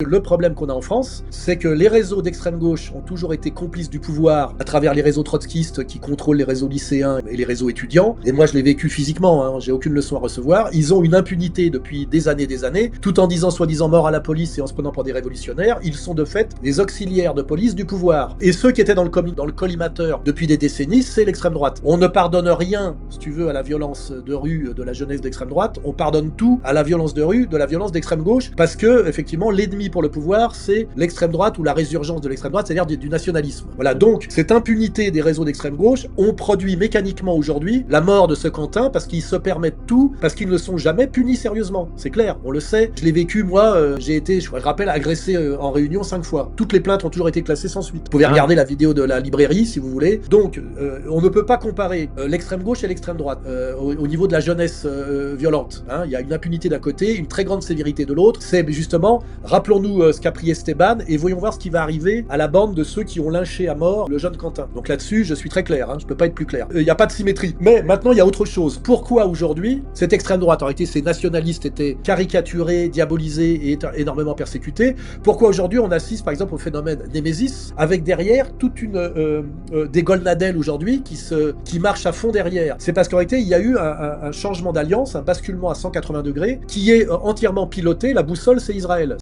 Le problème qu'on a en France, c'est que les réseaux d'extrême gauche ont toujours été complices du pouvoir à travers les réseaux trotskistes qui contrôlent les réseaux lycéens et les réseaux étudiants. Et moi, je l'ai vécu physiquement, hein, j'ai aucune leçon à recevoir. Ils ont une impunité depuis des années, tout en disant soi-disant mort à la police et en se prenant pour des révolutionnaires. Ils sont de fait des auxiliaires de police du pouvoir. Et ceux qui étaient dans le collimateur depuis des décennies, c'est l'extrême droite. On ne pardonne rien, si tu veux, à la violence de rue de la jeunesse d'extrême droite. On pardonne tout à la violence de rue de la violence d'extrême gauche, parce que, effectivement, l'ennemi pour le pouvoir, c'est l'extrême droite ou la résurgence de l'extrême droite, c'est-à-dire du nationalisme. Voilà, donc cette impunité des réseaux d'extrême gauche ont produit mécaniquement aujourd'hui la mort de ce Quentin parce qu'ils se permettent tout, parce qu'ils ne sont jamais punis sérieusement. C'est clair, on le sait. Je l'ai vécu, moi, j'ai été, je rappelle, agressé en réunion 5 fois. Toutes les plaintes ont toujours été classées sans suite. Vous pouvez regarder la vidéo de la librairie si vous voulez. Donc, on ne peut pas comparer l'extrême gauche et l'extrême droite au niveau de la jeunesse violente. Hein. Il y a une impunité d'un côté, une très grande sévérité de l'autre. C'est justement, rappelons-nous ce qu'a pris Esteban et voyons voir ce qui va arriver à la bande de ceux qui ont lynché à mort le jeune Quentin. Donc là-dessus, je suis très clair, hein, je peux pas être plus clair. Il n'y a pas de symétrie. Mais maintenant, il y a autre chose. Pourquoi aujourd'hui, cette extrême droite, en réalité, ces nationalistes étaient caricaturés, diabolisés et énormément persécutés? Pourquoi aujourd'hui, on assiste par exemple au phénomène Némésis, avec derrière toute des Golnadel aujourd'hui qui marchent à fond derrière? C'est parce qu'en réalité, il y a eu un changement d'alliance, un basculement à 180 degrés, qui est entièrement piloté. La boussole, c'est Israël.